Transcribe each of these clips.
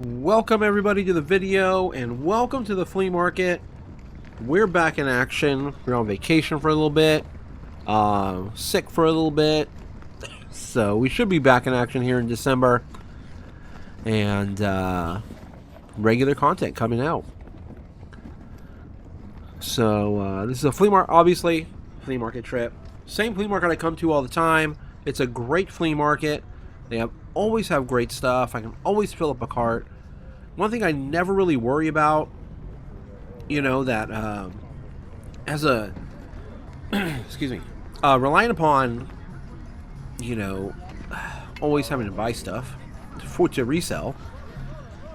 Welcome everybody to the video, and welcome to the flea market. We're back in action. We're on vacation for a little bit, sick for a little bit, so we should be back in action here in December, and regular content coming out. So this is a flea market, obviously flea market trip. Same flea market I come to all the time. It's a great flea market. They always have great stuff. I can always fill up a cart. One thing I never really worry about, you know, that as a excuse me, relying upon, you know, always having to buy stuff to resell.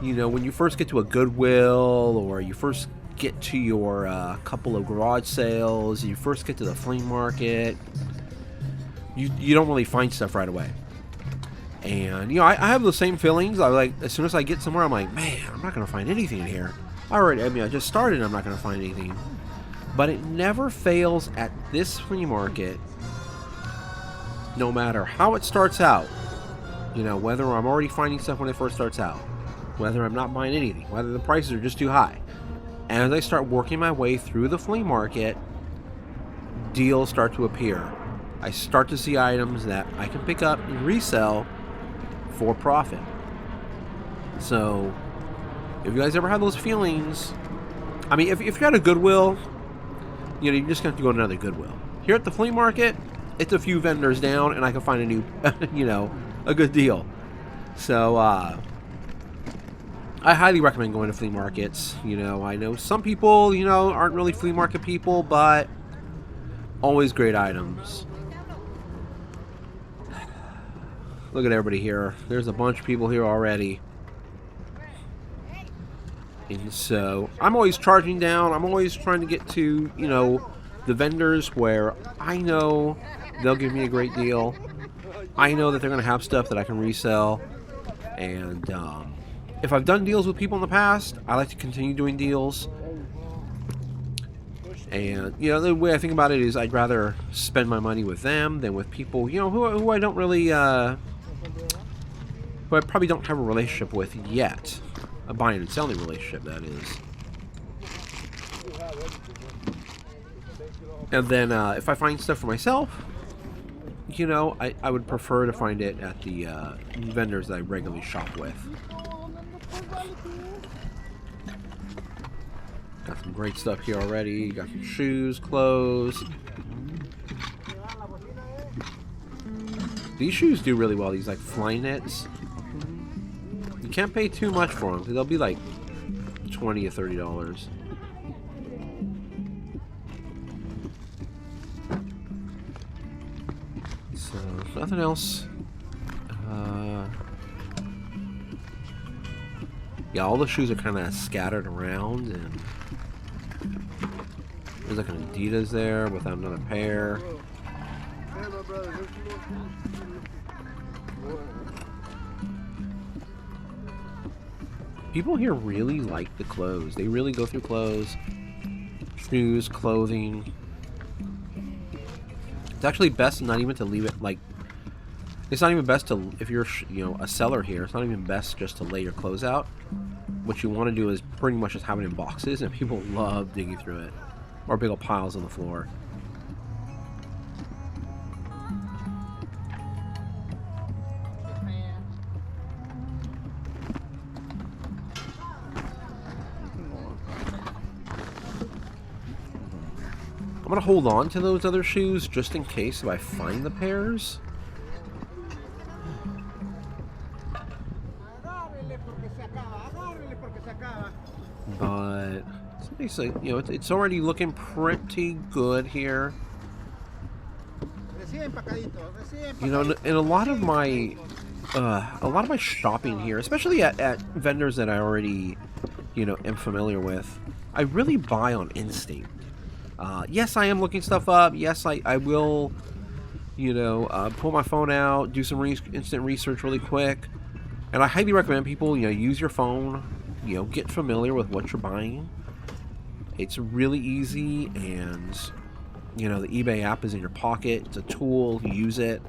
You know, when you first get to a Goodwill, or you first get to your couple of garage sales, you first get to the flea market, you don't really find stuff right away. And, you know, I have those same feelings. I like, as soon as I get somewhere, I'm like, man, I'm not going to find anything in here. I just started and I'm not going to find anything. But it never fails at this flea market, no matter how it starts out. You know, whether I'm already finding stuff when it first starts out, whether I'm not buying anything, whether the prices are just too high. And as I start working my way through the flea market, deals start to appear. I start to see items that I can pick up and resell for profit. So if you guys ever have those feelings, I mean, if you're at a Goodwill, you know, you just have to go to another Goodwill. Here at the flea market, it's a few vendors down and I can find a new you know, a good deal. So I highly recommend going to flea markets. You know, I know some people, you know, aren't really flea market people, but always great items. Look at everybody here. There's a bunch of people here already. And so I'm always charging down. I'm always trying to get to, you know, the vendors where I know they'll give me a great deal. I know that they're going to have stuff that I can resell. And if I've done deals with people in the past, I like to continue doing deals. And, you know, the way I think about it is I'd rather spend my money with them than with people, you know, who I don't really, who I probably don't have a relationship with yet. A buying and selling relationship, that is. And then if I find stuff for myself, you know, I would prefer to find it at the vendors that I regularly shop with. Got some great stuff here already. Got some shoes, clothes. These shoes do really well, these like fly nets. You can't pay too much for them, because they'll be like $20 or $30. So, nothing else. Yeah, all the shoes are kind of scattered around, and there's like an Adidas there without another pair. People here really like the clothes. They really go through clothes, shoes, clothing. It's actually best not even to leave it like. It's not even best to, if you're, you know, a seller here, it's not even best just to lay your clothes out. What you want to do is pretty much just have it in boxes, and people love digging through it. Or big old piles on the floor. I'm going to hold on to those other shoes just in case if I find the pairs. But basically, you know, it's already looking pretty good here. You know, and a lot of my shopping here, especially at vendors that I already, you know, am familiar with, I really buy on instinct. Yes, I am looking stuff up. Yes, I will, you know, pull my phone out, do some instant research really quick. And I highly recommend people, you know, use your phone, you know, get familiar with what you're buying. It's really easy, and, you know, the eBay app is in your pocket. It's a tool. You use it.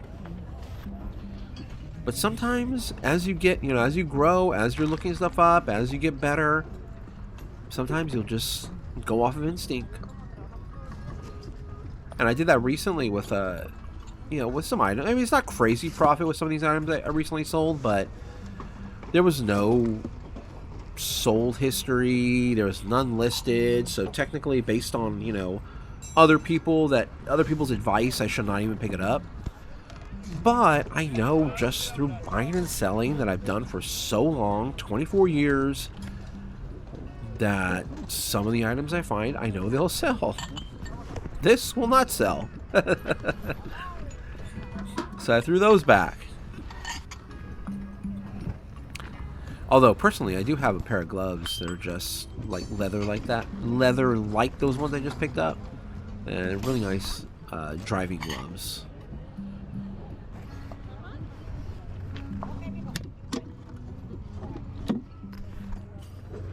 But sometimes, as you get, as you grow, as you're looking stuff up, as you get better, sometimes you'll just go off of instinct. And I did that recently with, with some items. I mean, it's not crazy profit with some of these items that I recently sold, but there was no sold history. There was none listed. So technically, based on, other people's advice, I should not even pick it up. But I know just through buying and selling that I've done for so long, 24 years, that some of the items I find, I know they'll sell. This will not sell. So I threw those back. Although, personally, I do have a pair of gloves that are just like leather like that. Leather like those ones I just picked up. And really nice driving gloves.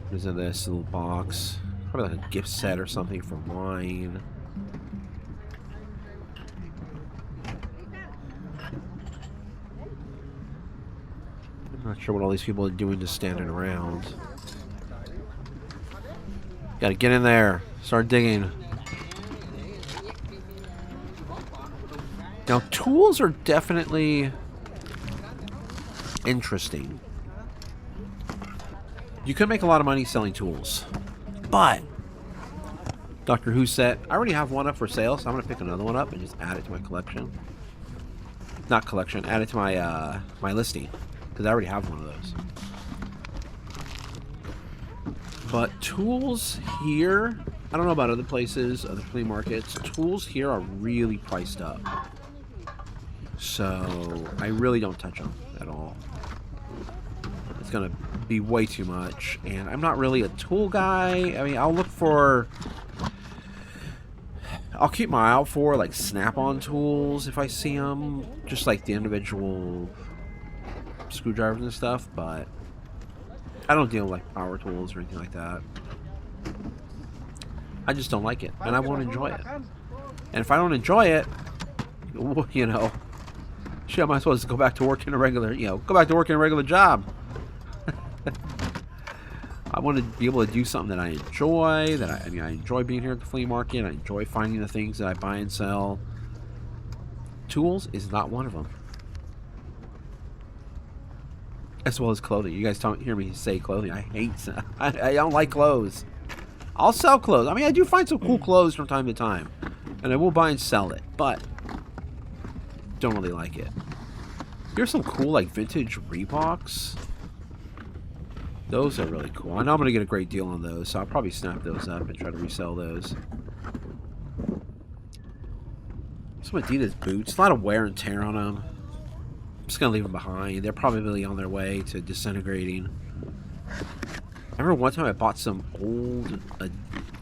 There's in this little box. Probably like a gift set or something for wine. I'm not sure what all these people are doing just standing around. Gotta get in there. Start digging. Now, tools are definitely interesting. You could make a lot of money selling tools, but Doctor Who set, I already have one up for sale, so I'm going to pick another one up and just add it to my collection. Not collection, add it to my my listing, because I already have one of those. But tools here, I don't know about other places, other flea markets, tools here are really priced up. So I really don't touch them at all. It's going to be way too much, and I'm not really a tool guy. I mean, I'll keep my eye out for like snap-on tools if I see them, just like the individual screwdrivers and stuff, but I don't deal with like power tools or anything like that. I just don't like it, and I won't enjoy it. And if I don't enjoy it, shit, I might as well just go back to working a regular, job. I want to be able to do something that I enjoy. I enjoy being here at the flea market. I enjoy finding the things that I buy and sell. Tools is not one of them. As well as clothing. You guys don't hear me say clothing. I don't like clothes. I'll sell clothes. I mean, I do find some cool clothes from time to time, and I will buy and sell it, but don't really like it. Here's some cool like vintage Reeboks. Those are really cool. I know I'm going to get a great deal on those, so I'll probably snap those up and try to resell those. Some Adidas boots. A lot of wear and tear on them. I'm just going to leave them behind. They're probably on their way to disintegrating. I remember one time I bought some old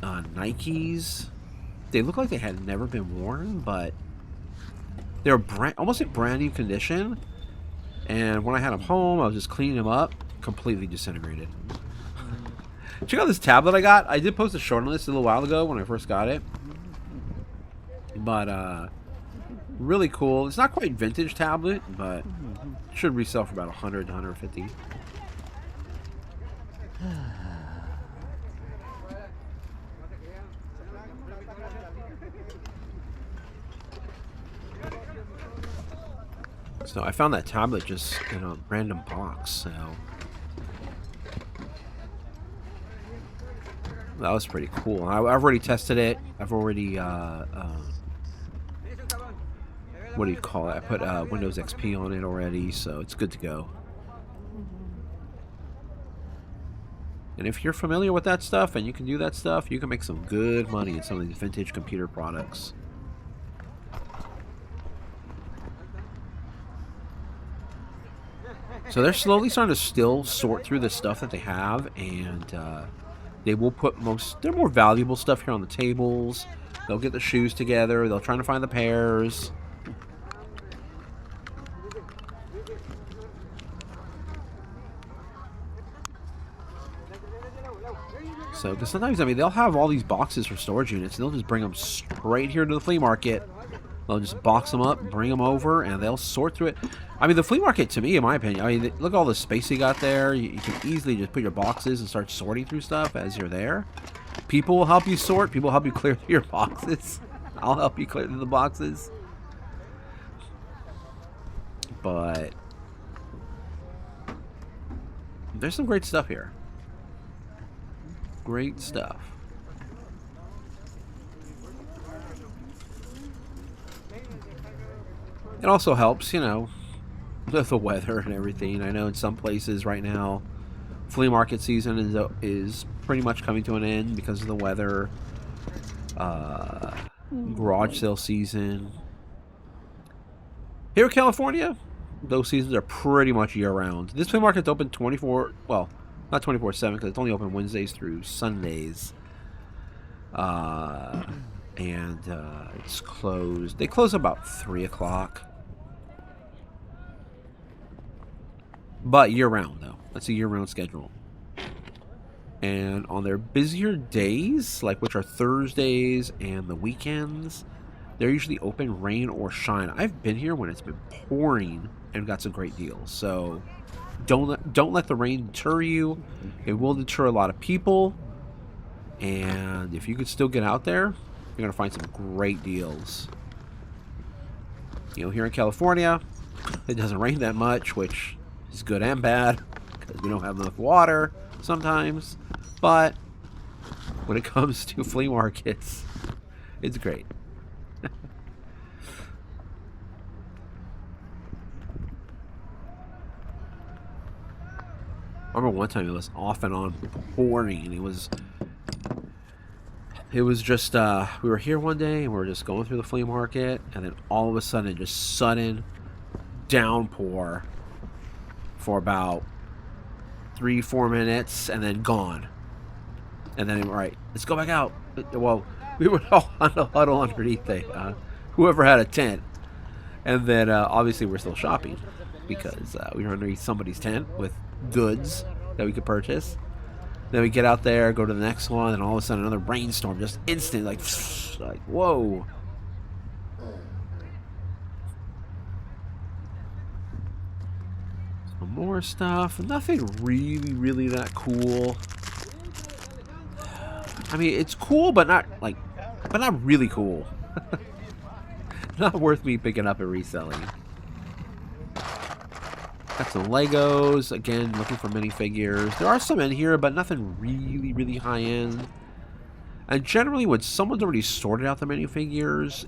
Nikes. They look like they had never been worn, but they were almost like brand new condition. And when I had them home, I was just cleaning them up. Completely disintegrated. Check out this tablet I got. I did post a short on this a little while ago when I first got it, but really cool. It's not quite vintage tablet, but it should resell for about 100 to 150. So I found that tablet just in a random box, so that was pretty cool. I've already tested it. I've already, what do you call it? I put Windows XP on it already, so it's good to go. And if you're familiar with that stuff and you can do that stuff, you can make some good money in some of these vintage computer products. So they're slowly starting to still sort through the stuff that they have, and they will put their more valuable stuff here on the tables. They'll get the shoes together. They'll try to find the pairs. So, because sometimes, I mean, they'll have all these boxes for storage units, and they'll just bring them straight here to the flea market They'll just box them up, bring them over, and they'll sort through it. I mean, the flea market, to me, in my opinion, I mean, look at all the space you got there. You can easily just put your boxes and start sorting through stuff as you're there. People will help you sort. People will help you clear through your boxes. I'll help you clear through the boxes. But there's some great stuff here. Great stuff. It also helps, you know, with the weather and everything. I know in some places right now, flea market season is pretty much coming to an end because of the weather. Garage sale season. Here in California, those seasons are pretty much year-round. This flea market's open 24, well, not 24/7 because it's only open Wednesdays through Sundays. And it's closed. They close about 3 o'clock. But year-round, though. That's a year-round schedule. And on their busier days, like which are Thursdays and the weekends, they're usually open rain or shine. I've been here when it's been pouring and got some great deals. So don't let the rain deter you. It will deter a lot of people. And if you could still get out there, you're going to find some great deals. You know, here in California, it doesn't rain that much, which is good and bad because we don't have enough water sometimes. But when it comes to flea markets, it's great. I remember one time it was off and on pouring. It was just, we were here one day and we were just going through the flea market, and then all of a sudden, just sudden downpour for about 3-4 minutes, and then gone. And then, right, let's go back out. Well, we were all on a huddle underneath whoever had a tent. And then, obviously, we're still shopping because we were underneath somebody's tent with goods that we could purchase. Then we get out there, go to the next one, and all of a sudden another rainstorm, just instant, like whoa. Some more stuff. Nothing really that cool. I mean, it's cool, but not really cool. Not worth me picking up and reselling. Got some Legos. Again, looking for minifigures. There are some in here, but nothing really high end. And generally, when someone's already sorted out the minifigures,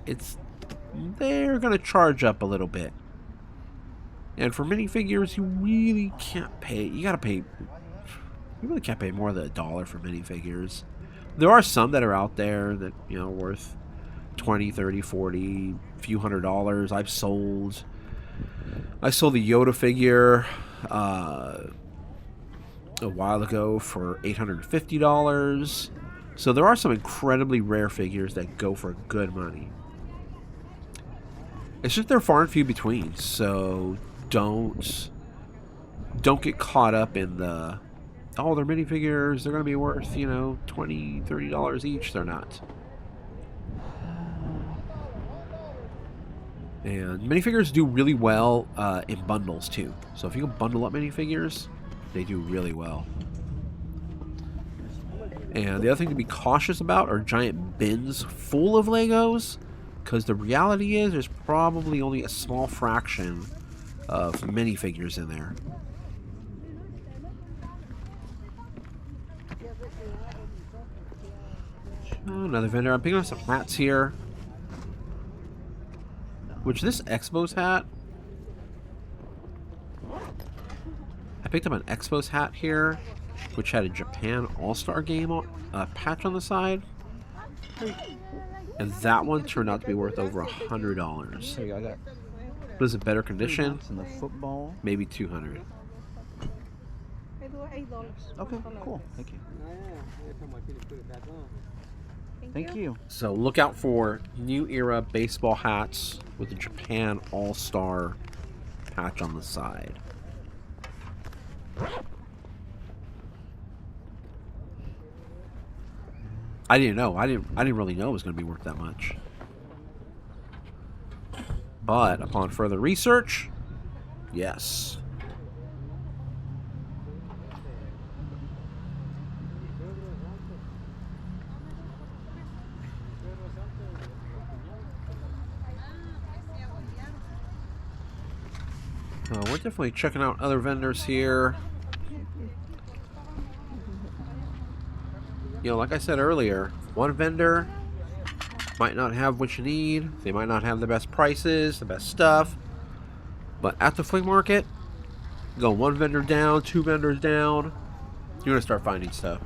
they're gonna charge up a little bit. And for minifigures, you really can't pay. You really can't pay more than $1 for minifigures. There are some that are out there that, you know, worth $20, $30, $40, a few $100s. I sold the Yoda figure a while ago for $850. So there are some incredibly rare figures that go for good money. It's just they're far and few between. So don't get caught up in the, oh, they're minifigures, they're going to be worth, you know, $20, $30 each. They're not. And minifigures do really well in bundles, too. So if you can bundle up minifigures, they do really well. And the other thing to be cautious about are giant bins full of Legos, because the reality is there's probably only a small fraction of minifigures in there. Oh, another vendor. I'm picking up some hats here. Which, this Expos hat, I picked up an Expos hat here, which had a Japan All-Star Game patch on the side. And that one turned out to be worth over $100. But is it better condition? In the football. Maybe $200. Okay, cool. Thank you. Thank you. So look out for new era baseball hats with the Japan All-Star patch on the side. I didn't know. I didn't really know it was going to be worth that much. But upon further research, yes. We're definitely checking out other vendors here. You know, like I said earlier, one vendor might not have what you need. They might not have the best prices, the best stuff. But at the flea market, go one vendor down, two vendors down, you're gonna start finding stuff.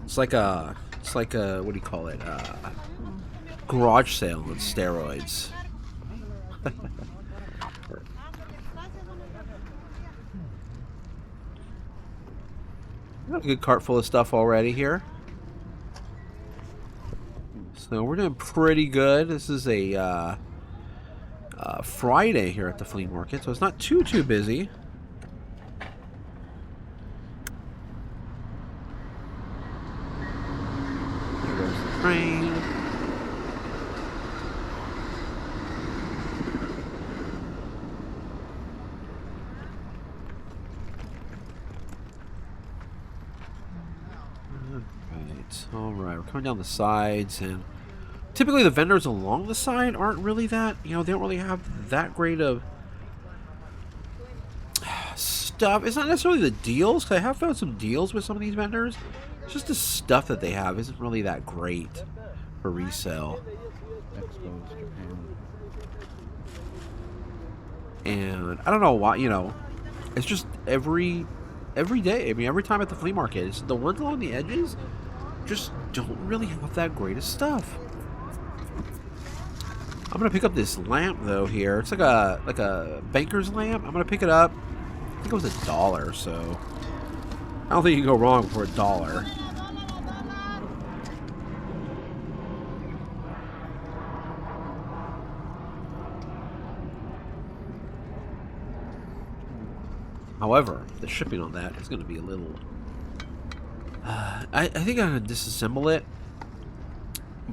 It's like a what do you call it? Garage sale on steroids. Got a good cart full of stuff already here. So we're doing pretty good. This is a Friday here at the flea market, so it's not too busy. There goes the train. Alright, we're coming down the sides, and typically the vendors along the side aren't really that, you know, they don't really have that great of stuff. It's not necessarily the deals, because I have found some deals with some of these vendors. It's just the stuff that they have isn't really that great for resale. And I don't know why, you know, it's just every day. I mean, every time at the flea market, it's the ones along the edges just don't really have that great of stuff. I'm gonna pick up this lamp though here. It's like a banker's lamp. I'm gonna pick it up. I think it was $1, so I don't think you can go wrong for $1. However, the shipping on that is going to be a little... I think I'm going to disassemble it,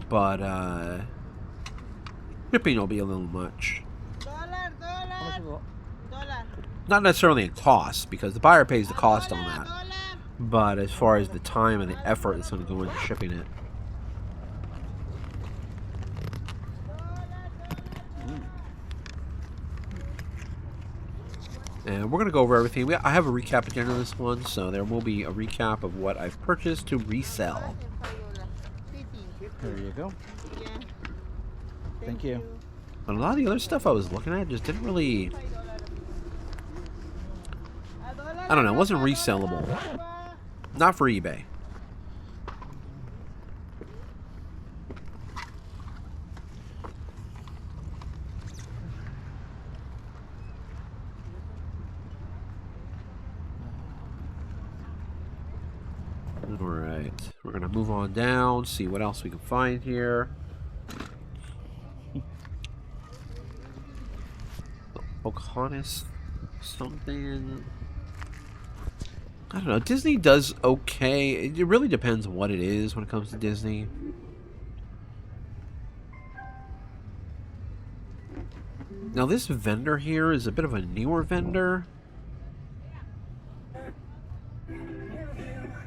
but shipping will be a little much. Not necessarily in cost, because the buyer pays the cost on that, but as far as the time and the effort that's going to go into shipping it. And we're going to go over everything. I have a recap at the end of this one, so there will be a recap of what I've purchased to resell. There you go. Thank you. But a lot of the other stuff I was looking at just didn't really... I don't know, it wasn't resellable. Not for eBay. Alright, we're going to move on down, see what else we can find here. Pocahontas, something... I don't know, Disney does okay. It really depends on what it is when it comes to Disney. Now this vendor here is a bit of a newer vendor.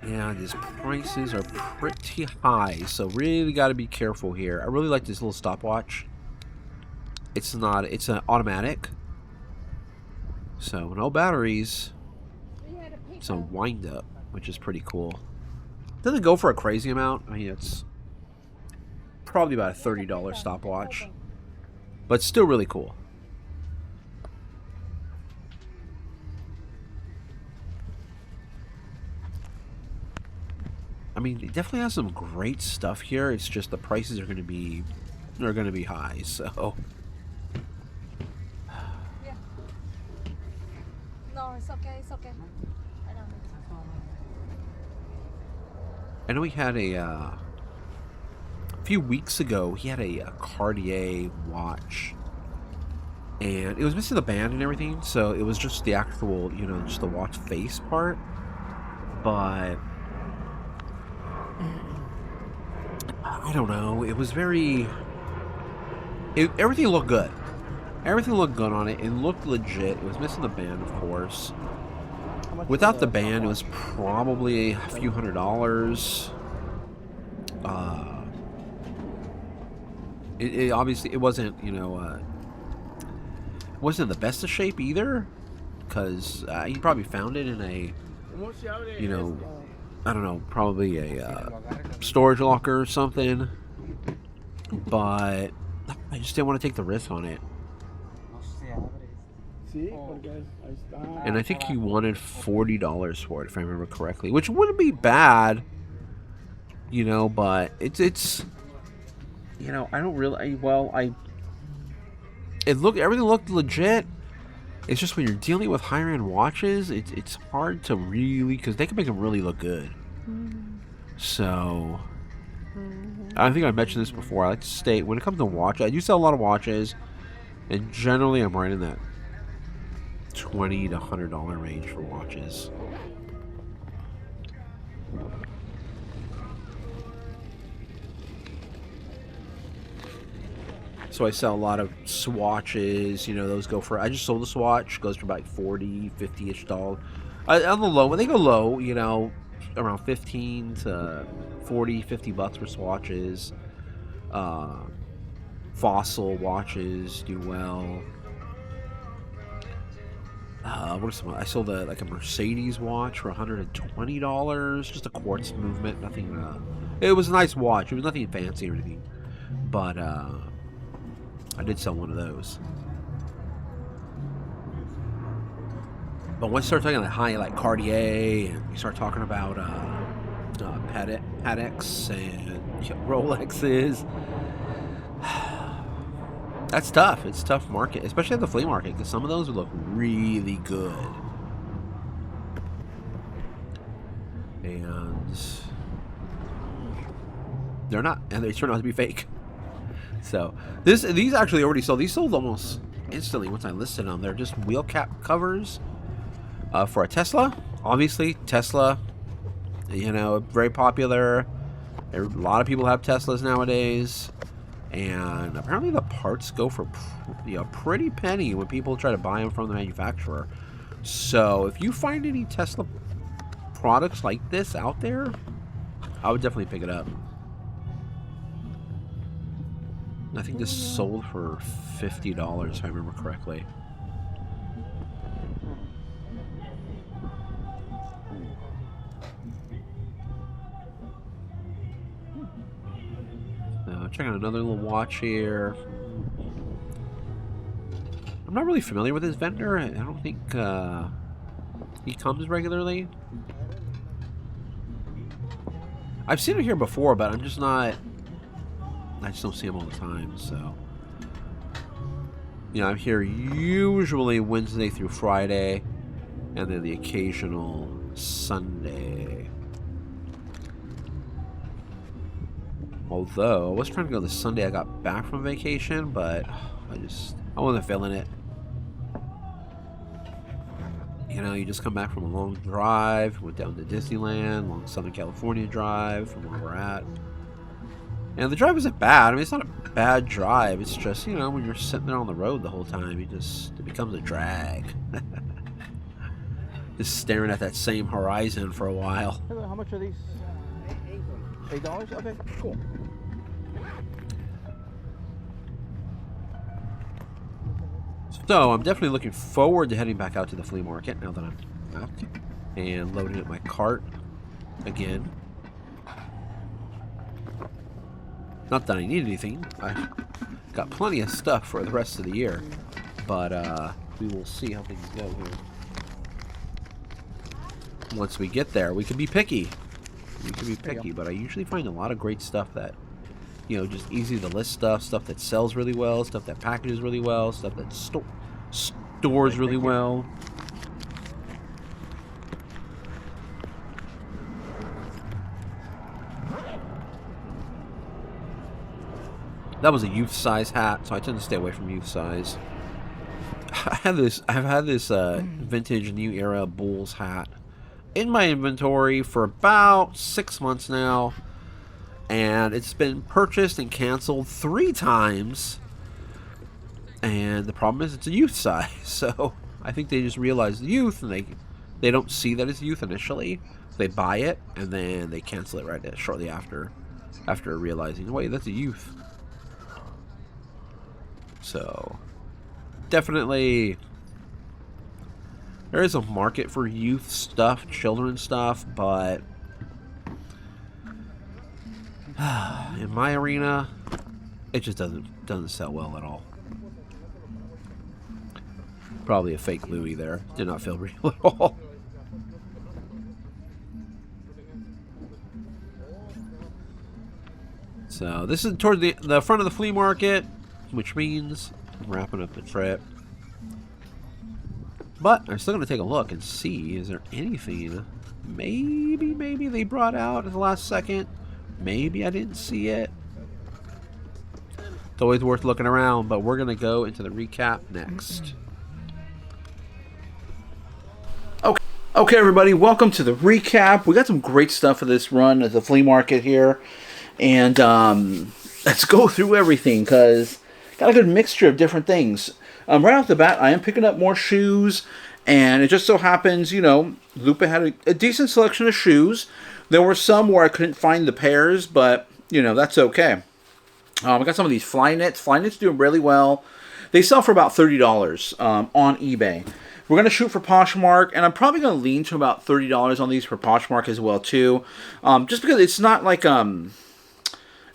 Yeah, his prices are pretty high, so really got to be careful here. I really like this little stopwatch. It's not, it's an automatic. So, no batteries. It's a wind up, which is pretty cool. Doesn't go for a crazy amount. I mean, it's probably about a $30 stopwatch. But still really cool. I mean, it definitely has some great stuff here. It's just the prices are going to be high. So, yeah. No, it's okay. It's okay. I know he had a few weeks ago. He had a Cartier watch, and it was missing the band and everything. So it was just the actual, you know, just the watch face part. But I don't know. It was very... Everything looked good. Everything looked good on it. It looked legit. It was missing the band, of course. Without the band, it was probably a few $100s. It obviously it wasn't, you know, wasn't in the best of shape either, because you probably found it in a, you know, I don't know, probably a storage locker or something. But I just didn't want to take the risk on it. And I think he wanted $40 for it, if I remember correctly, which wouldn't be bad, you know. But it's you know, I don't really, everything looked legit. It's just when you're dealing with higher end watches, it's hard to really, because they can make them really look good. So I think I mentioned this before. I like to state, when it comes to watches, I do sell a lot of watches, and generally I'm right in that $20 to $100 range for watches. So I sell a lot of swatches, you know, those go for, I just sold a swatch, goes for about $40, $50-ish. On the low, when they go low, you know, around 15 to 40, $50 for swatches. Fossil watches do well. What are some? I sold like a Mercedes watch for $120. Just a quartz movement, nothing. It was a nice watch. It was nothing fancy or anything, but I did sell one of those. But once you start talking like high, like Cartier, and you start talking about Pateks and Rolexes, that's tough. It's a tough market, especially at the flea market, because some of those would look really good. And they're not, and they turn out to be fake. So these actually already sold. These sold almost instantly once I listed them. They're just wheel cap covers for a Tesla. Obviously, Tesla, you know, very popular. A lot of people have Teslas nowadays. And apparently the parts go for, you know, pretty penny when people try to buy them from the manufacturer. So if you find any Tesla products like this out there, I would definitely pick it up. I think this sold for $50, if I remember correctly. Check out another little watch here. I'm not really familiar with this vendor. I don't think he comes regularly. I've seen him here before, but I'm just not. I just don't see him all the time. So, you know, I'm here usually Wednesday through Friday, and then the occasional Sunday. Although, I was trying to go the Sunday I got back from vacation, but I wasn't feeling it. You know, you just come back from a long drive, went down to Disneyland, long Southern California drive from where we're at. And the drive isn't bad. I mean, it's not a bad drive. It's just, you know, when you're sitting there on the road the whole time, it becomes a drag. Just staring at that same horizon for a while. How much are these? $8? Okay, cool. So I'm definitely looking forward to heading back out to the flea market now that I'm out and loading up my cart again. Not that I need anything. I got plenty of stuff for the rest of the year, but we will see how things go here. Once we get there, we can be picky. But I usually find a lot of great stuff that, you know, just easy to list stuff that sells really well, stuff that packages really well, stuff that stores really well. That was a youth size hat, so I tend to stay away from youth size. I've had this vintage New Era Bulls hat in my inventory for about 6 months now, and it's been purchased and canceled 3 times. And the problem is it's a youth size. So I think they just realize the youth, and they don't see that it's youth initially. They buy it and then they cancel it right shortly after realizing, wait, that's a youth. So definitely there is a market for youth stuff, children's stuff, but in my arena, it just doesn't sell well at all. Probably a fake Louis there. Did not feel real at all. So this is toward the front of the flea market, which means I'm wrapping up the trip. But I'm still going to take a look and see, is there anything maybe they brought out at the last second? Maybe I didn't see it. It's always worth looking around, but we're going to go into the recap next. Okay, everybody, welcome to the recap. We got some great stuff for this run at the flea market here. And let's go through everything, because got a good mixture of different things. Right off the bat, I am picking up more shoes, and it just so happens, you know, Lupa had a decent selection of shoes. There were some where I couldn't find the pairs, but, you know, that's okay. I got some of these fly nets. Fly nets doing really well. They sell for about $30 on eBay. We're going to shoot for Poshmark, and I'm probably going to lean to about $30 on these for Poshmark as well, too. Just because it's not like...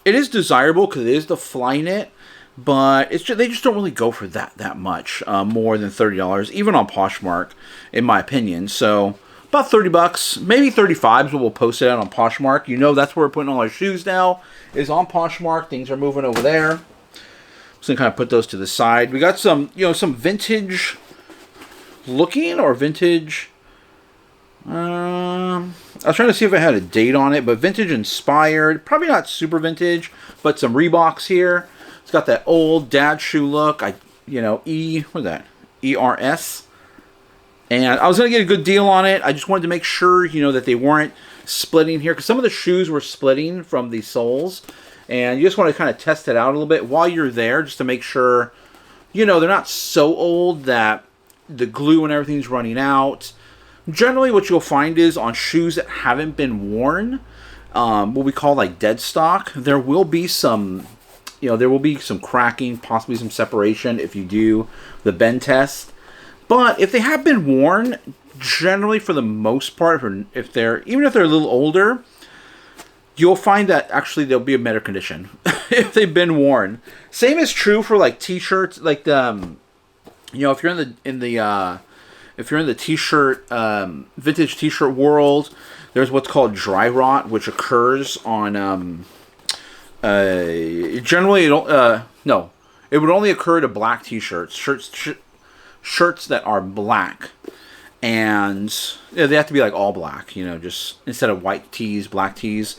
it is desirable because it is the fly net, but it's just, they just don't really go for that much more than $30, even on Poshmark, in my opinion. So about $30, maybe 35 is what we'll post it out on Poshmark. You know, that's where we're putting all our shoes now, is on Poshmark. Things are moving over there. Just gonna kind of put those to the side. We got some, you know, some vintage looking or vintage. I was trying to see if I had a date on it, but vintage inspired. Probably not super vintage, but some Reeboks here. It's got that old dad shoe look. What is that? ERS. And I was going to get a good deal on it. I just wanted to make sure, you know, that they weren't splitting here, because some of the shoes were splitting from the soles. And you just want to kind of test it out a little bit while you're there, just to make sure, you know, they're not so old that the glue and everything's running out. Generally, what you'll find is on shoes that haven't been worn, what we call like dead stock, there will be some, you know, there will be some cracking, possibly some separation if you do the bend test. But if they have been worn, generally for the most part, even if they're a little older, you'll find that actually they'll be in better condition if they've been worn. Same is true for like t-shirts, like the, you know, if you're in the t-shirt, vintage t-shirt world, there's what's called dry rot, which occurs on, generally, it would only occur to black t-shirts, shirts that are black, and they have to be like all black, you know, just instead of white tees, black tees.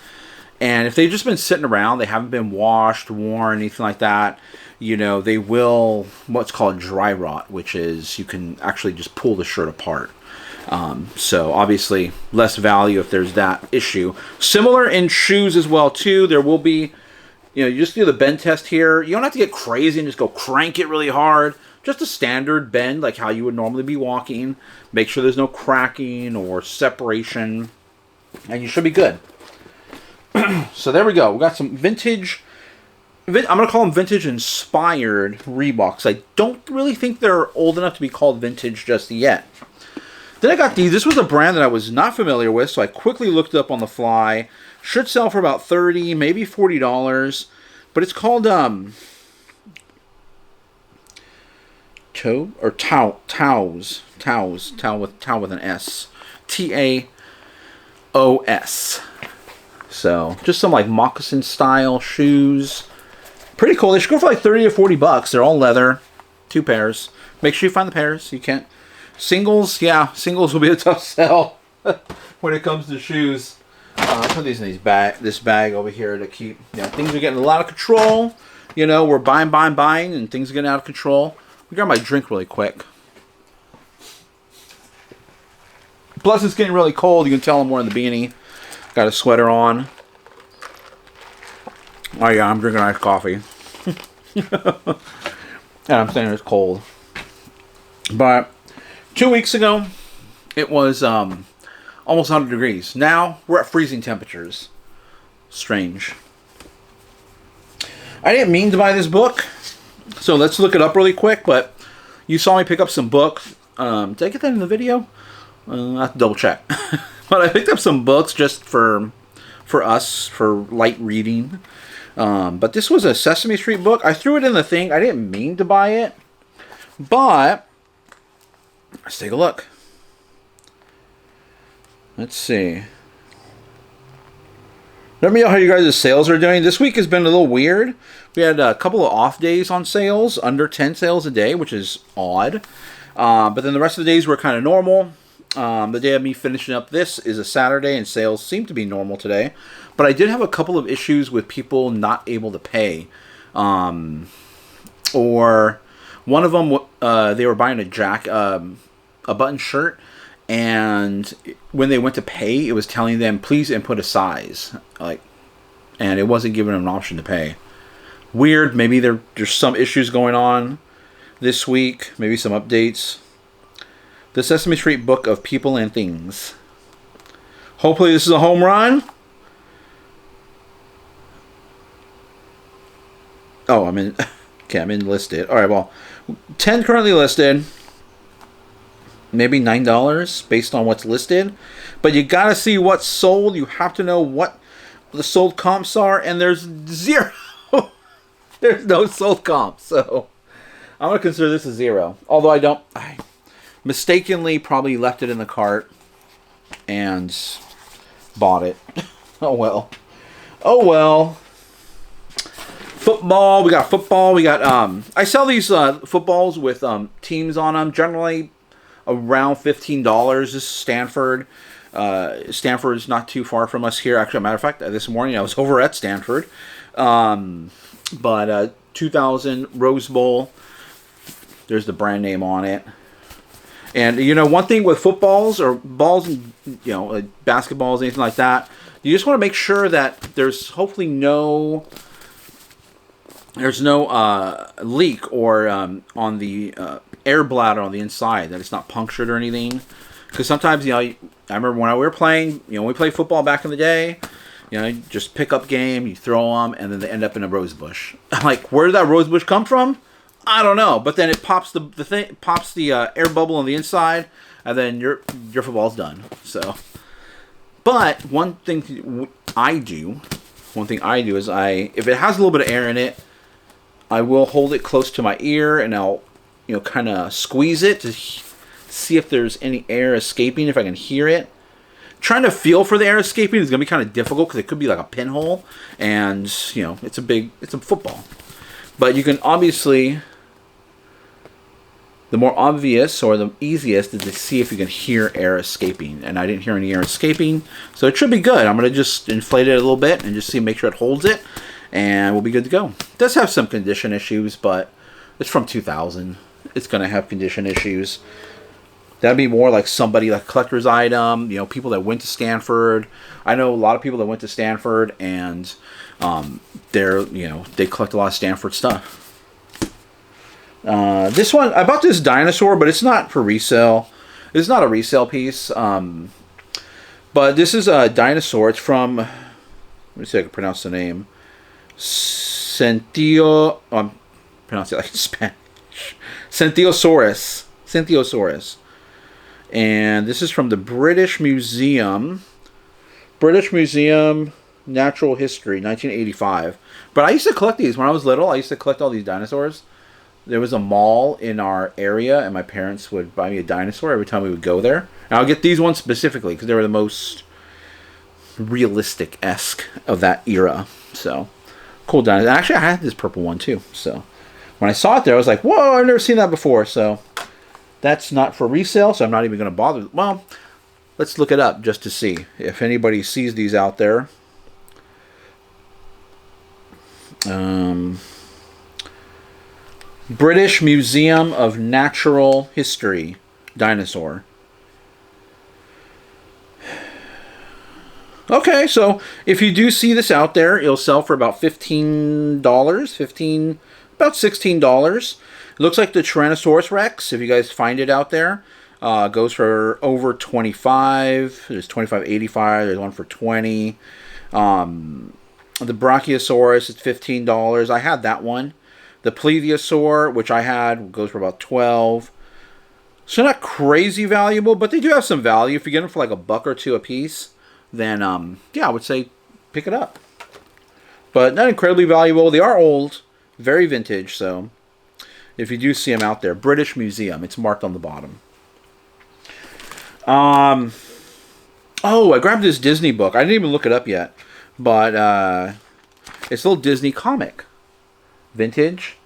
And if they've just been sitting around, they haven't been washed, worn, anything like that, you know, they will, what's called dry rot, which is you can actually just pull the shirt apart. So obviously less value if there's that issue. Similar in shoes as well too. There will be, you know, you just do the bend test here. You don't have to get crazy and just go crank it really hard. Just a standard bend like how you would normally be walking. Make sure there's no cracking or separation, and you should be good. So there we go. We got some vintage, I'm going to call them vintage inspired Reeboks. I don't really think they're old enough to be called vintage just yet. Then I got these. This was a brand that I was not familiar with, so I quickly looked it up on the fly. Should sell for about $30, maybe $40. But it's called Toe or Taos with an S. Taos. So just some like moccasin style shoes. Pretty cool. They should go for like 30 or $40. They're all leather. 2 pairs. Make sure you find the pairs. You can't. Singles, yeah, singles will be a tough sell when it comes to shoes. Put these in this bag over here to keep. Yeah, things are getting a lot of control. You know, we're buying, and things are getting out of control. We got my drink really quick. Plus, it's getting really cold. You can tell I'm wearing the beanie. Got a sweater on. Oh yeah, I'm drinking iced coffee. And I'm saying it's cold. But 2 weeks ago, it was almost 100 degrees. Now we're at freezing temperatures. Strange. I didn't mean to buy this book, so let's look it up really quick. But you saw me pick up some books. Did I get that in the video? I have to double check. But I picked up some books just for us, for light reading. But this was a Sesame Street book. I threw it in the thing. I didn't mean to buy it. But let's take a look. Let's see. Let me know how you guys' sales are doing. This week has been a little weird. We had a couple of off days on sales, under 10 sales a day, which is odd. But then the rest of the days were kind of normal. The day of me finishing up this is a Saturday, and sales seem to be normal today. But I did have a couple of issues with people not able to pay. Or one of them, they were buying a button shirt, and when they went to pay, it was telling them, please input a size. And it wasn't giving them an option to pay. Weird. Maybe there's some issues going on this week. Maybe some updates. The Sesame Street Book of People and Things. Hopefully this is a home run. Oh, I'm in. Okay, I'm in listed. All right, well, 10 currently listed. Maybe $9 based on what's listed. But you got to see what's sold. You have to know what the sold comps are. And there's zero. There's no sold comps. So I'm going to consider this a 0. Although I mistakenly probably left it in the cart and bought it. Oh well. Oh well. Football. We got football. We got I sell these footballs with teams on them. Generally around $15. This is Stanford. Stanford is not too far from us here. Actually, as a matter of fact, this morning I was over at Stanford. But 2000 Rose Bowl. There's the brand name on it. And, you know, one thing with footballs or balls, you know, like basketballs, anything like that, you just want to make sure that there's hopefully no leak or on the air bladder on the inside, that it's not punctured or anything. Because sometimes, you know, I remember when we were playing, you know, we played football back in the day, you know, you just pick up game, you throw them, and then they end up in a rose bush. Like, where did that rose bush come from? I don't know, but then it pops the air bubble on the inside, and then your football's done. So, but one thing I do is if it has a little bit of air in it, I will hold it close to my ear, and I'll, you know, kind of squeeze it to see if there's any air escaping, if I can hear it. Trying to feel for the air escaping is going to be kind of difficult because it could be like a pinhole, and, you know, it's a football. But you can obviously, the more obvious or the easiest is to see if you can hear air escaping. And I didn't hear any air escaping, so it should be good. I'm going to just inflate it a little bit and just make sure it holds it, and we'll be good to go. It does have some condition issues, but it's from 2000. It's going to have condition issues. That'd be more like somebody, like collector's item, you know, people that went to Stanford. I know a lot of people that went to Stanford, and they collect a lot of Stanford stuff. This one, I bought this dinosaur, but it's not for resale. It's not a resale piece. But this is a dinosaur. It's from, let me see if I can pronounce the name. I'm pronouncing it like Spanish. Centiosaurus. And this is from the British Museum. Natural History, 1985. But I used to collect these when I was little. I used to collect all these dinosaurs. There was a mall in our area, and my parents would buy me a dinosaur every time we would go there. And I'll get these ones specifically because they were the most realistic-esque of that era. So, cool dinosaur. Actually, I had this purple one too. So, when I saw it there, I was like, whoa, I've never seen that before. So, that's not for resale, so I'm not even going to bother. Well, let's look it up just to see if anybody sees these out there. British Museum of Natural History dinosaur. Okay, so if you do see this out there, it'll sell for about $15, 15 about $16. It looks like the Tyrannosaurus Rex, if you guys find it out there, goes for over 25. There's 25.85. There's one for 20. The Brachiosaurus is $15. I had that one. The Plesiosaur, which I had, goes for about 12. So not crazy valuable, but they do have some value. If you get them for like $1 or $2 a piece, then yeah, I would say pick it up. But not incredibly valuable. They are old, very vintage. So if you do see them out there, British Museum, it's marked on the bottom. Oh, I grabbed this Disney book. I didn't even look it up yet. But it's a little Disney comic. Vintage.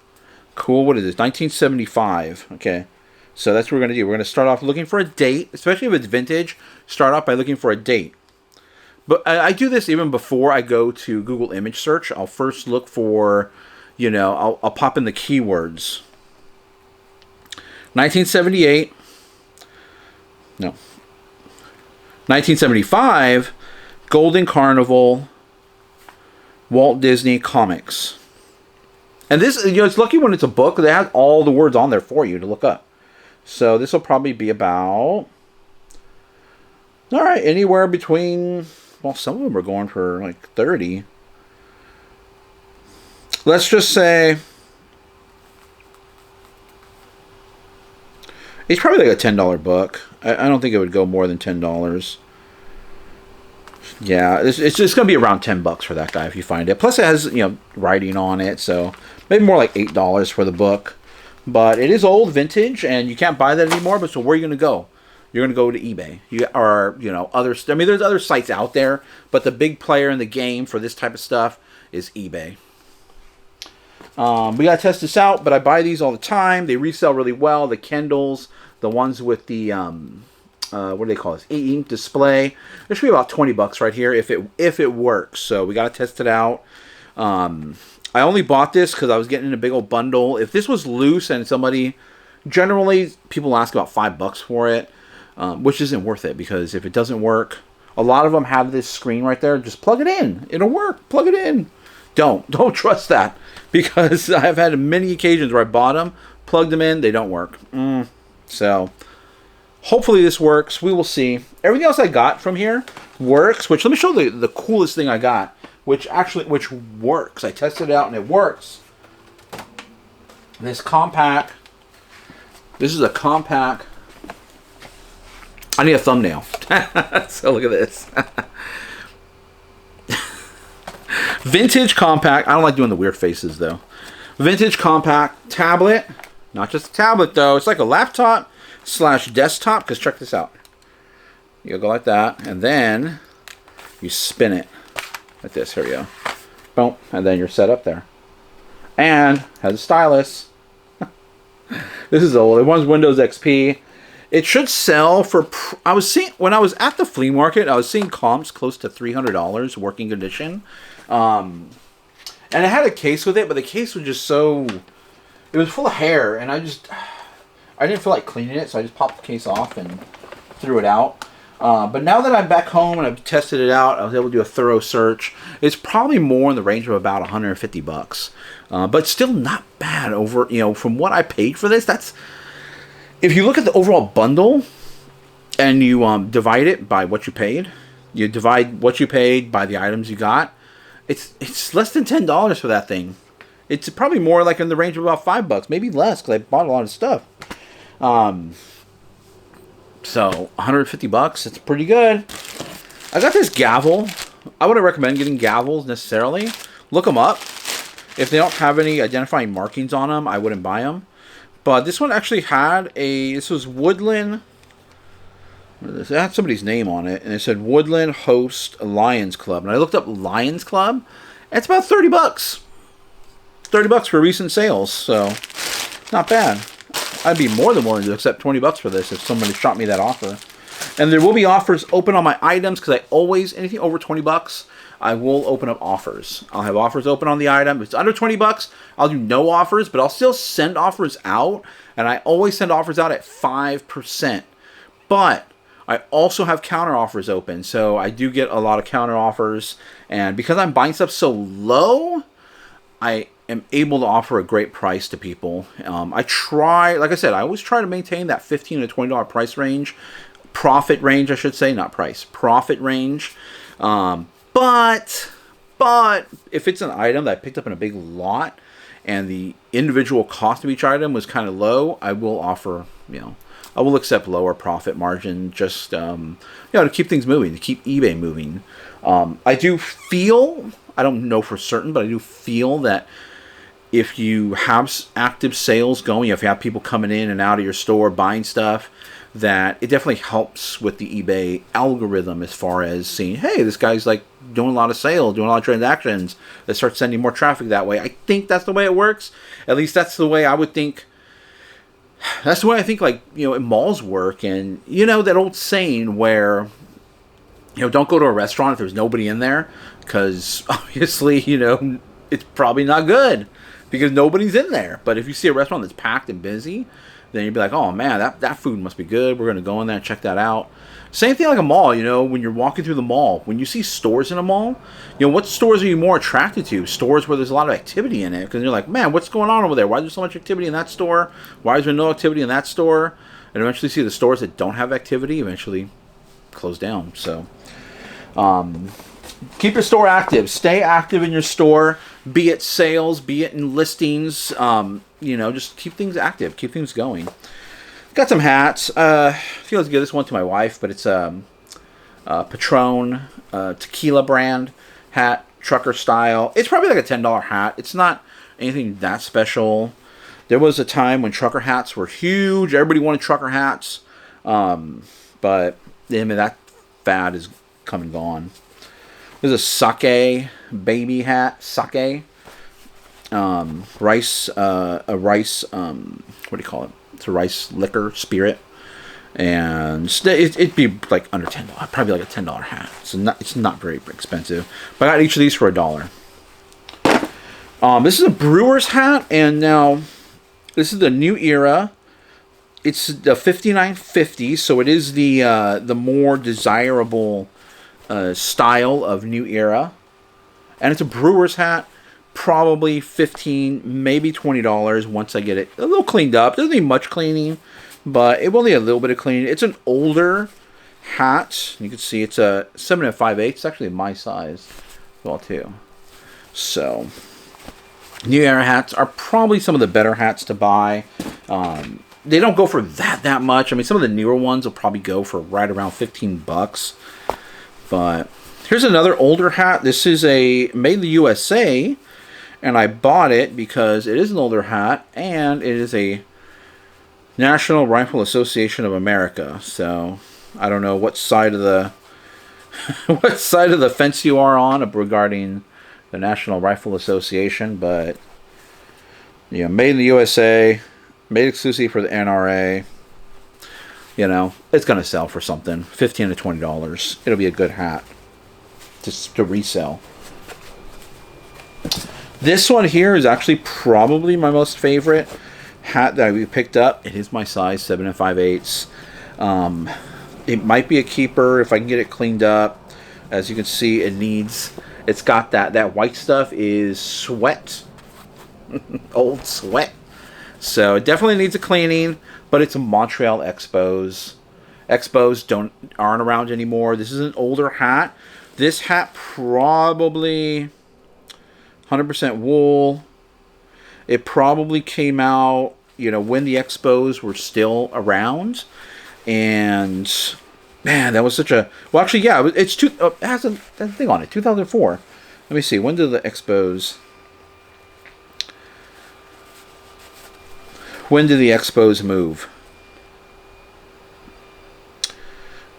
Cool. What is this? 1975. Okay. So that's what we're going to do. We're going to start off looking for a date. Especially if it's vintage. Start off by looking for a date. But I do this even before I go to Google image search. I'll first look for, you know, I'll pop in the keywords. 1978. No. 1975. Golden Carnival. Walt Disney Comics. And this, you know, it's lucky when it's a book. They have all the words on there for you to look up. So this will probably be about, all right, anywhere between, well, some of them are going for like 30. Let's just say it's probably like a $10 book. I don't think it would go more than $10. Yeah, it's just going to be around $10 for that guy if you find it. Plus it has, you know, writing on it, so maybe more like $8 for the book. But it is old, vintage, and you can't buy that anymore. But so where are you going to go? You're going to go to eBay. Or, you know, I mean, there's other sites out there, but the big player in the game for this type of stuff is eBay. We got to test this out, but I buy these all the time. They resell really well. The Kindles, the ones with the what do they call this? E-ink display. There should be about $20 right here if it works. So we got to test it out. I only bought this because I was getting in a big old bundle. If this was loose and somebody, generally people ask about $5 for it, which isn't worth it because if it doesn't work, a lot of them have this screen right there. Just plug it in. It'll work. Plug it in. Don't trust that because I've had many occasions where I bought them, plugged them in, they don't work. So hopefully this works. We will see. Everything else I got from here works, which let me show the coolest thing I got, which works. I tested it out and it works. This compact. This is a compact. I need a thumbnail. So look at this. Vintage compact. I don't like doing the weird faces though. Vintage compact tablet. Not just a tablet though. It's like a laptop / desktop, because check this out. You go like that, and then you spin it like this. Here we go. Boom, and then you're set up there. And has a stylus. This is old. It runs Windows XP. It should sell for. I was seeing when I was at the flea market. I was seeing comps close to $300 working condition, and it had a case with it, but the case was just so. It was full of hair, and I didn't feel like cleaning it, so I just popped the case off and threw it out. But now that I'm back home and I've tested it out, I was able to do a thorough search. It's probably more in the range of about $150, but still not bad over, you know, from what I paid for this. That's, if you look at the overall bundle and you divide it by what you paid, you divide what you paid by the items you got, it's less than $10 for that thing. It's probably more like in the range of about $5, maybe less, because I bought a lot of stuff. So $150, it's pretty good. I got this gavel. I wouldn't recommend getting gavels necessarily. Look them up. If they don't have any identifying markings on them, I wouldn't buy them. But this one actually had this was Woodland. It had somebody's name on it, and it said Woodland Host Lions Club. And I looked up Lions Club, and it's about $30. $30 for recent sales, so not bad. I'd be more than willing to accept $20 for this if somebody shot me that offer. And there will be offers open on my items because I always, anything over $20, I will open up offers. I'll have offers open on the item. If it's under $20, I'll do no offers, but I'll still send offers out. And I always send offers out at 5%. But I also have counter offers open, so I do get a lot of counter offers. And because I'm buying stuff so low, am able to offer a great price to people. I try, like I said, I always try to maintain that $15 to $20 price range, profit range, I should say, not price, profit range. But if it's an item that I picked up in a big lot and the individual cost of each item was kind of low, I will offer, I will accept lower profit margin just, to keep things moving, to keep eBay moving. I do feel, I don't know for certain, but I do feel that if you have active sales going, if you have people coming in and out of your store buying stuff, that it definitely helps with the eBay algorithm as far as seeing, hey, this guy's like doing a lot of sales, doing a lot of transactions. Let's start sending more traffic that way. I think that's the way it works. At least that's the way I would think. That's the way I think, like, in malls work. And, that old saying where, don't go to a restaurant if there's nobody in there, because obviously, it's probably not good because nobody's in there. But if you see a restaurant that's packed and busy, then you'd be like, oh man, that food must be good. We're going to go in there and check that out. Same thing like a mall, when you're walking through the mall, when you see stores in a mall, what stores are you more attracted to? Stores where there's a lot of activity in it, because you're like, man, what's going on over there? Why is there so much activity in that store? Why is there no activity in that store? And eventually see the stores that don't have activity eventually close down. So keep your store active. Stay active in your store, be it sales, be it in listings. Just keep things active, keep things going. Got some hats. I feel like to give this one to my wife, but it's a Patron tequila brand hat, trucker style. It's probably like a $10 hat. It's not anything that special. There was a time when trucker hats were huge. Everybody wanted trucker hats, but that fad is come and gone. There's a sake baby hat, sake. Rice, what do you call it? It's a rice liquor spirit, and it'd be like under $10, probably like a $10 hat. So it's not very expensive. But I got each of these for $1. This is a brewer's hat, and now this is the new era. It's the 5950, so it is the more desirable style of new era, and it's a brewer's hat. Probably $15, maybe $20 once I get it a little cleaned up. Doesn't need much cleaning, but it will need a little bit of cleaning. It's an older hat. You can see it's a 7 5/8. It's actually my size as well too. So new era hats are probably some of the better hats to buy. They don't go for that much. I mean, some of the newer ones will probably go for right around $15. But here's another older hat. This is a made in the USA. And I bought it because it is an older hat, and it is a National Rifle Association of America. So I don't know what side of the fence you are on regarding the National Rifle Association, but made in the USA, made exclusively for the NRA. It's gonna sell for something, $15 to $20. It'll be a good hat to resell. This one here is actually probably my most favorite hat that we picked up. It is my size, 7 5/8. It might be a keeper if I can get it cleaned up. As you can see, it's got that white stuff is sweat. Old sweat. So it definitely needs a cleaning, but it's a Montreal Expos. Expos aren't around anymore. This is an older hat. This hat probably 100% wool. It probably came out, when the Expos were still around. And man, that was such a actually, yeah, it has a thing on it, 2004. Let me see, when did the Expos move?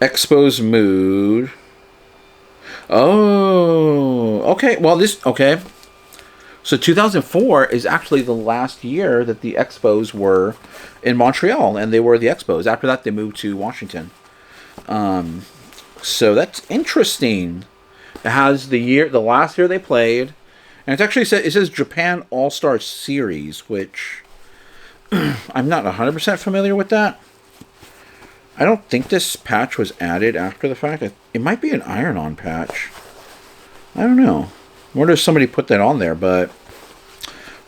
Expos moved. Oh, okay. Well, okay. So 2004 is actually the last year that the Expos were in Montreal, and they were the Expos. After that, they moved to Washington. So that's interesting. It has the last year they played, and it says Japan All-Star Series, which I'm not 100% familiar with that. I don't think this patch was added after the fact. It might be an iron-on patch. I don't know. I wonder if somebody put that on there, but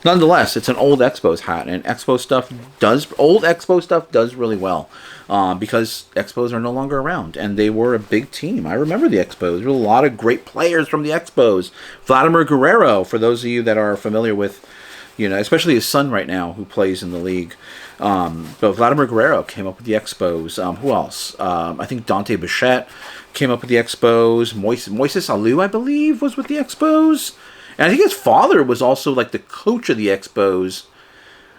Nonetheless, it's an old Expos hat, and old Expo stuff does really well, because Expos are no longer around, and they were a big team. I remember the Expos. There were a lot of great players from the Expos. Vladimir Guerrero, for those of you that are familiar with, especially his son right now who plays in the league. But Vladimir Guerrero came up with the Expos. Who else? I think Dante Bichette came up with the Expos. Moises Alou, I believe, was with the Expos. And I think his father was also like the coach of the Expos.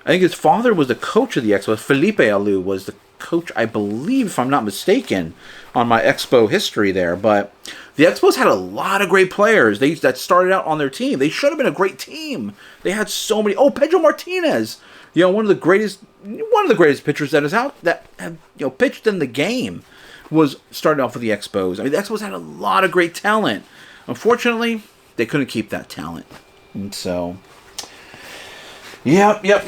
I think his father was the coach of the Expos. Felipe Alou was the coach, I believe, if I'm not mistaken, on my Expo history there. But the Expos had a lot of great players that started out on their team. They should have been a great team. They had so many. Oh, Pedro Martinez, one of the greatest pitchers that have pitched in the game, was started off with the Expos. I mean, the Expos had a lot of great talent. Unfortunately, they couldn't keep that talent. And so, yep. Yeah,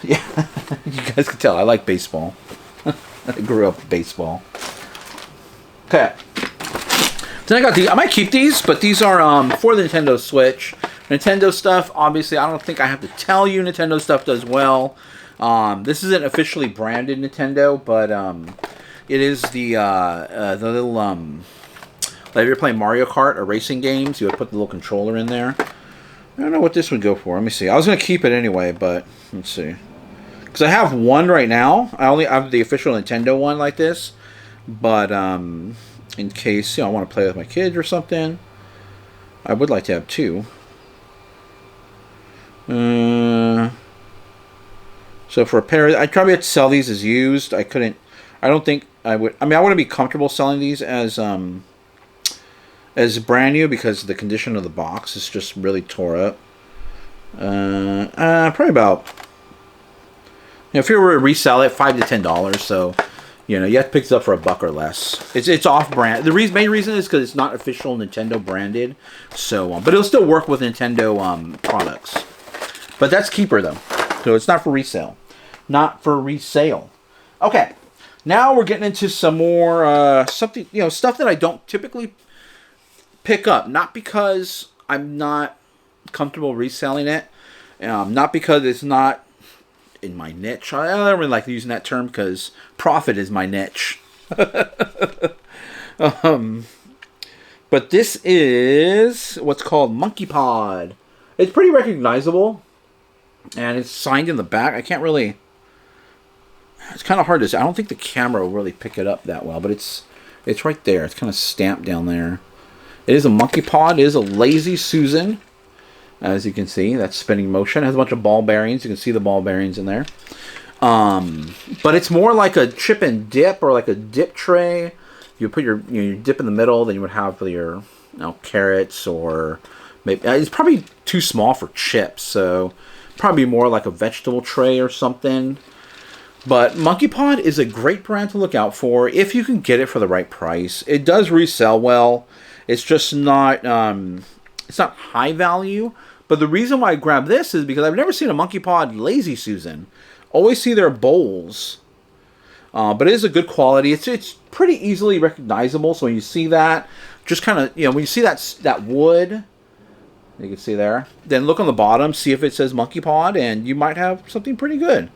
you guys can tell I like baseball. I grew up with baseball. Okay. Then I got these. I might keep these, but these are for the Nintendo Switch. Nintendo stuff, obviously, I don't think I have to tell you Nintendo stuff does well. This isn't officially branded Nintendo, but it is the little like if you're playing Mario Kart or racing games, you would put the little controller in there. I don't know what this would go for. Let me see. I was going to keep it anyway, but let's see. Because I have one right now. I only have the official Nintendo one like this. But in case I want to play with my kids or something, I would like to have two. So for a pair, I'd probably have to sell these as used. I don't think I would. I mean, I wouldn't be comfortable selling these as brand new because the condition of the box is just really tore up. Probably about, if you were to resell it, $5 to $10. So, you have to pick it up for $1 or less. It's off brand. The main reason is because it's not official Nintendo branded. So, but it'll still work with Nintendo products. But that's keeper though, so it's not for resale. Not for resale. Okay, now we're getting into some more stuff that I don't typically pick up, not because I'm not comfortable reselling it, not because it's not in my niche. I don't really like using that term because profit is my niche. But this is what's called Monkey Pod. It's pretty recognizable, and it's signed in the back. I can't really. It's kind of hard to see. I don't think the camera will really pick it up that well, but it's right there. It's kind of stamped down there. It is a Monkey Pod. It is a Lazy Susan. As you can see, that's spinning motion. It has a bunch of ball bearings. You can see the ball bearings in there. But it's more like a chip and dip, or like a dip tray. You put your dip in the middle, then you would have your carrots, or maybe it's probably too small for chips, so probably more like a vegetable tray or something. But Monkey Pod is a great brand to look out for if you can get it for the right price. It does resell well. It's just not it's not high value. But the reason why I grabbed this is because I've never seen a Monkey Pod Lazy Susan. Always see their bowls. But it is a good quality. It's pretty easily recognizable. So when you see that, just kind of, when you see that wood, you can see there, then look on the bottom, see if it says Monkey Pod, and you might have something pretty good.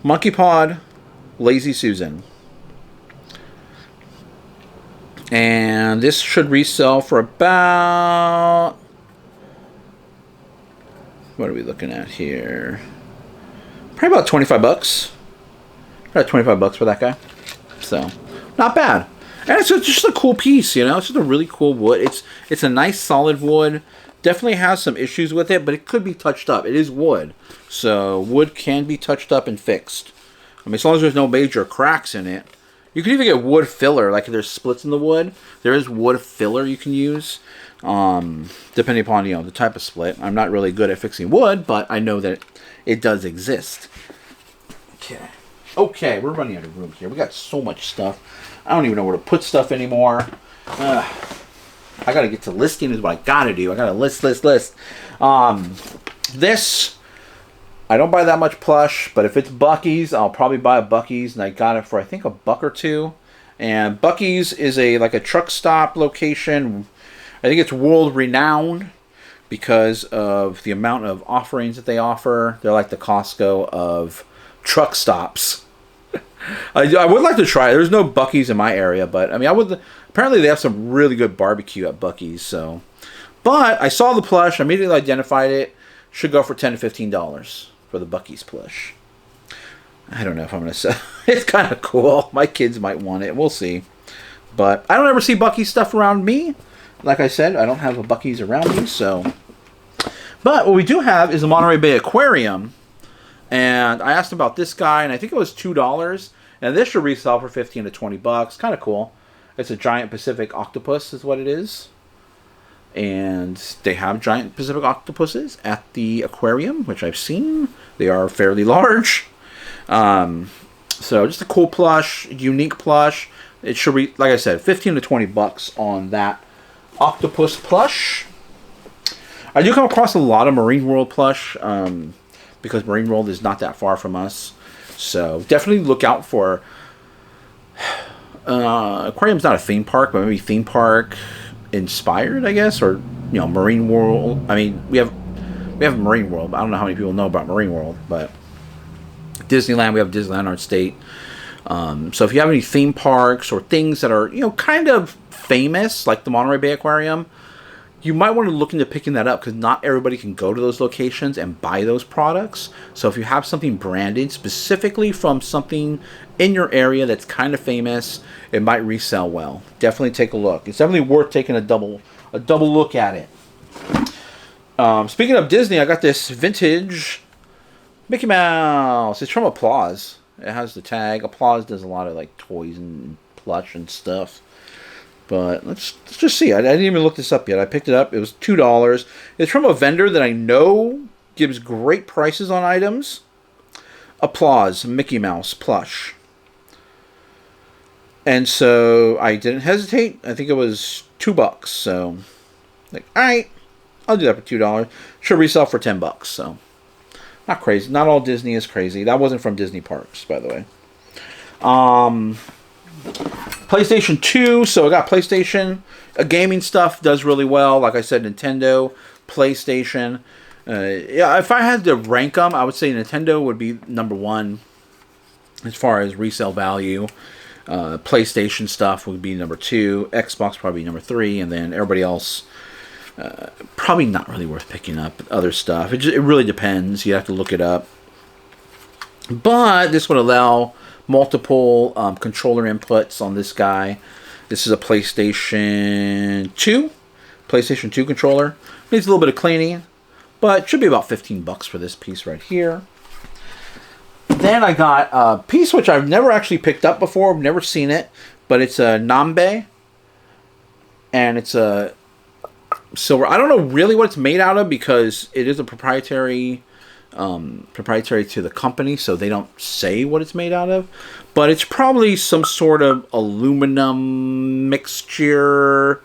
Monkey Pod Lazy Susan. And this should resell for about, what are we looking at here? Probably about $25. About $25 for that guy. So, not bad. And it's just a cool piece, It's just a really cool wood. It's a nice solid wood. Definitely has some issues with it, but it could be touched up. It is wood. So, wood can be touched up and fixed. I mean, as long as there's no major cracks in it. You can even get wood filler, like if there's splits in the wood. There is wood filler you can use, depending upon, the type of split. I'm not really good at fixing wood, but I know that it does exist. Okay, we're running out of room here. We got so much stuff. I don't even know where to put stuff anymore. I gotta get to listing is what I gotta do. I gotta list. This, I don't buy that much plush, but if it's Buc-ee's, I'll probably buy a Buc-ee's, and I got it for, I think, $1 or $2. And Buc-ee's is like a truck stop location. I think it's world renowned because of the amount of offerings that they offer. They're like the Costco of truck stops. I would like to try it. There's no Buc-ee's in my area, but I mean, I would. Apparently, they have some really good barbecue at Buc-ee's. So, but I saw the plush. I immediately identified it. Should go for $10 to $15 for the Buc-ee's plush. I don't know if I'm gonna sell. It's kind of cool. My kids might want it. We'll see. But I don't ever see Buc-ee's stuff around me. Like I said, I don't have a Buc-ee's around me. So, but what we do have is the Monterey Bay Aquarium. And I asked about this guy, and I think it was $2. And this should resell for $15 to $20. Kind of cool. It's a giant Pacific octopus, is what it is. And they have giant Pacific octopuses at the aquarium, which I've seen. They are fairly large. So just a cool plush, unique plush. It should be, like I said, $15 to $20 on that octopus plush. I do come across a lot of Marine World plush. Because Marine World is not that far from us. So definitely look out for... aquarium's not a theme park, but maybe theme park inspired, I guess. Or, you know, Marine World. I mean, we have Marine World. I don't know how many people know about Marine World. But Disneyland, we have Disneyland Art State. So if you have any theme parks or things that are, you know, kind of famous, like the Monterey Bay Aquarium, you might want to look into picking that up because not everybody can go to those locations and buy those products. So if you have something branded specifically from something in your area that's kind of famous, it might resell well. Definitely take a look. It's definitely worth taking a double look at it. Speaking of Disney, I got this vintage Mickey Mouse. It's from Applause. It has the tag. Applause does a lot of like toys and plush and stuff. But let's just see. I didn't even look this up yet. I picked it up. It was $2. It's from a vendor that I know gives great prices on items. Applause, Mickey Mouse plush. And so I didn't hesitate. I think it was $2. So, like, all right, I'll do that for $2. Should resell for $10. So, not crazy. Not all Disney is crazy. That wasn't from Disney Parks, by the way. PlayStation 2, so I got PlayStation. Gaming stuff does really well. Like I said, Nintendo, PlayStation. Yeah, if I had to rank them, I would say Nintendo would be number one as far as resale value. PlayStation stuff would be number 2. Xbox probably number 3, and then everybody else probably not really worth picking up. Other stuff, it really depends. You have to look it up. But this would allow multiple controller inputs on this guy. This is a PlayStation 2 controller. Needs a little bit of cleaning, but it should be about $15 for this piece right here. Then I got a piece which I've never actually picked up before. I've never seen it, but it's a Nambe, and it's a silver. I don't know really what it's made out of because it is a proprietary to the company, so they don't say what it's made out of, but it's probably some sort of aluminum mixture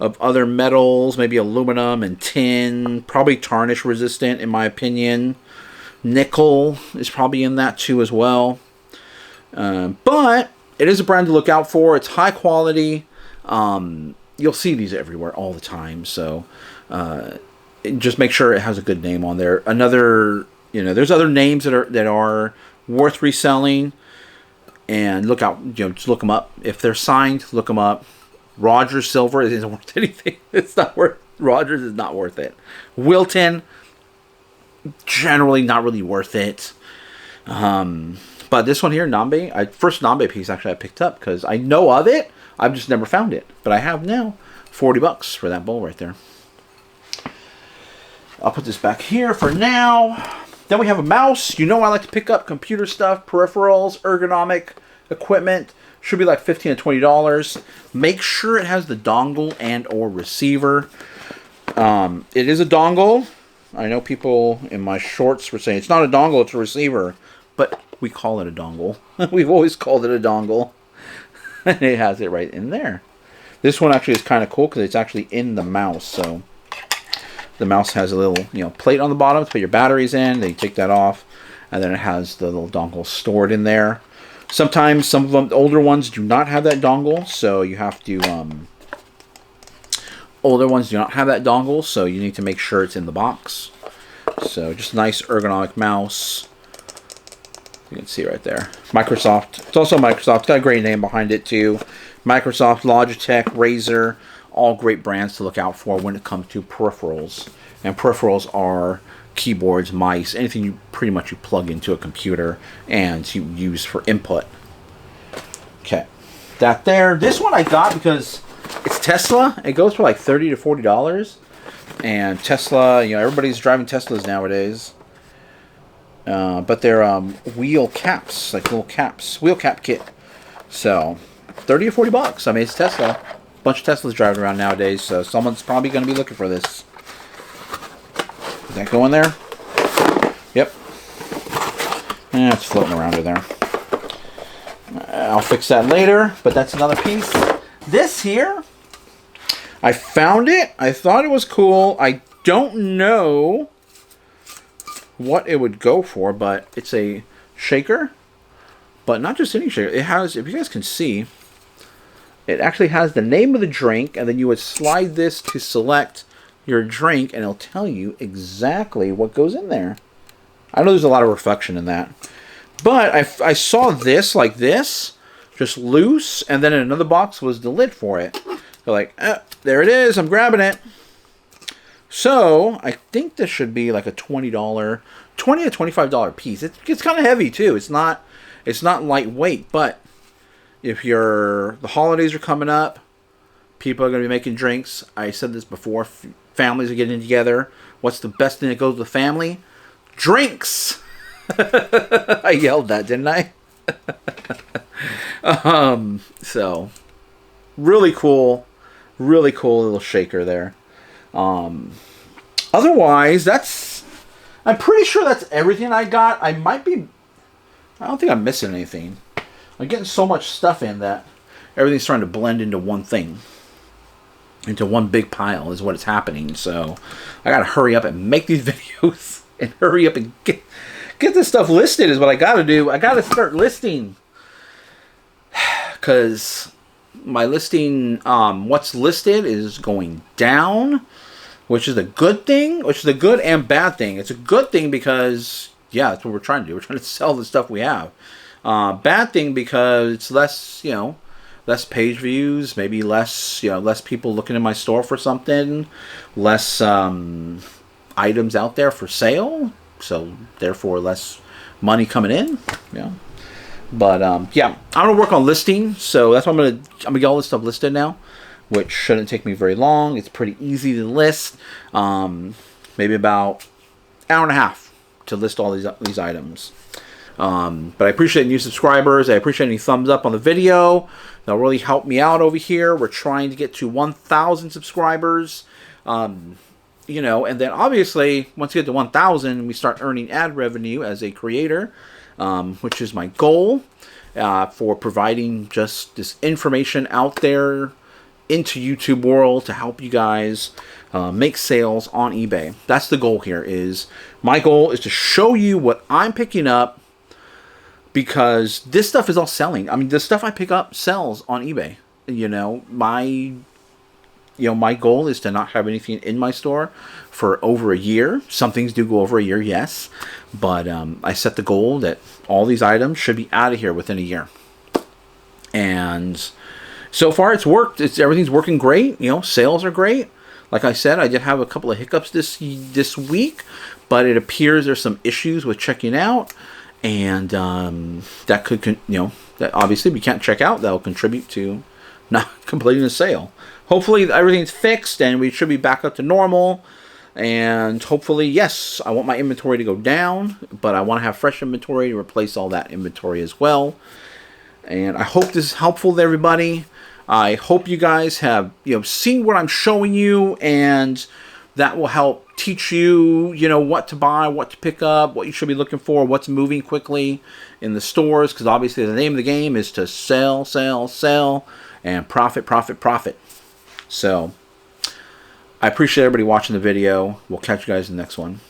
of other metals, maybe aluminum and tin, probably tarnish resistant in my opinion. Nickel is probably in that too as well, but it is a brand to look out for. It's high quality. You'll see these everywhere all the time, so just make sure it has a good name on there. There's other names that are worth reselling, and look out. Just look them up. If they're signed, look them up. Rogers Silver isn't worth anything. It's not worth. Rogers is not worth it. Wilton, generally not really worth it. But this one here, Nambe, first Nambe piece actually I picked up because I know of it. I've just never found it, but I have now. $40 for that bowl right there. I'll put this back here for now. Then we have a mouse. You know I like to pick up computer stuff, peripherals, ergonomic equipment. Should be like $15 to $20. Make sure it has the dongle and or receiver. It is a dongle. I know people in my shorts were saying it's not a dongle, it's a receiver. But we call it a dongle. We've always called it a dongle. And it has it right in there. This one actually is kind of cool because it's actually in the mouse. So the mouse has a little, plate on the bottom to put your batteries in. Then you take that off, and then it has the little dongle stored in there. Sometimes some of them, the older ones, do not have that dongle, so you have to Older ones do not have that dongle, so you need to make sure it's in the box. So just a nice ergonomic mouse. You can see right there. Microsoft. It's also Microsoft. It's got a great name behind it too. Microsoft, Logitech, Razer, all great brands to look out for when it comes to peripherals. And peripherals are keyboards, mice, anything you pretty much you plug into a computer and you use for input. Okay, that there. This one I got because it's Tesla. It goes for like $30 to $40, and Tesla. You know, everybody's driving Teslas nowadays. But they're wheel caps, like little caps, wheel cap kit. So $30 or $40. I mean, it's Tesla. A bunch of Teslas driving around nowadays, so someone's probably going to be looking for this. Is that going there? Yep. It's floating around in there. I'll fix that later, but that's another piece. This here, I found it. I thought it was cool. I don't know what it would go for, but it's a shaker. But not just any shaker. It has, if you guys can see, it actually has the name of the drink, and then you would slide this to select your drink, and it'll tell you exactly what goes in there. I know there's a lot of reflection in that. But I saw this like this, just loose, and then in another box was the lid for it. They're like, there it is, I'm grabbing it. So, I think this should be like a $20 to $25 piece. It's kind of heavy too. It's not lightweight, but if the holidays are coming up, people are going to be making drinks. I said this before, families are getting together. What's the best thing that goes with the family? Drinks! I yelled that, didn't I? So, really cool little shaker there. Otherwise, I'm pretty sure that's everything I got. I don't think I'm missing anything. I'm getting so much stuff in that everything's starting to blend into one thing. Into one big pile is what it's happening. So, I gotta hurry up and make these videos and hurry up and get this stuff listed is what I gotta do. I gotta start listing. Because my listing, what's listed is going down, which is a good thing, which is a good and bad thing. It's a good thing because, yeah, that's what we're trying to do. We're trying to sell the stuff we have. Bad thing because it's less, less page views, maybe less, less people looking in my store for something, less items out there for sale, so therefore less money coming in. But yeah, I'm gonna work on listing, so that's why I'm gonna get all this stuff listed now, which shouldn't take me very long. It's pretty easy to list. Maybe about an hour and a half to list all these items. But I appreciate new subscribers. I appreciate any thumbs up on the video. That'll really help me out over here. We're trying to get to 1,000 subscribers. And then obviously, once we get to 1,000, we start earning ad revenue as a creator, which is my goal for providing just this information out there into YouTube world to help you guys make sales on eBay. That's the goal here. My goal is to show you what I'm picking up, because this stuff is all selling. I mean, the stuff I pick up sells on eBay. My goal is to not have anything in my store for over a year. Some things do go over a year, yes. But I set the goal that all these items should be out of here within a year. And so far it's worked. Everything's working great. Sales are great. Like I said, I did have a couple of hiccups this week, but it appears there's some issues with checking out. And that could, that obviously we can't check out. That'll contribute to not completing the sale. Hopefully everything's fixed and we should be back up to normal. And hopefully, yes, I want my inventory to go down, but I want to have fresh inventory to replace all that inventory as well. And I hope this is helpful to everybody. I hope you guys have, seen what I'm showing you, and that will help teach you, what to buy, what to pick up, what you should be looking for, what's moving quickly in the stores, because obviously the name of the game is to sell, sell, sell, and profit, profit, profit. So, I appreciate everybody watching the video. We'll catch you guys in the next one.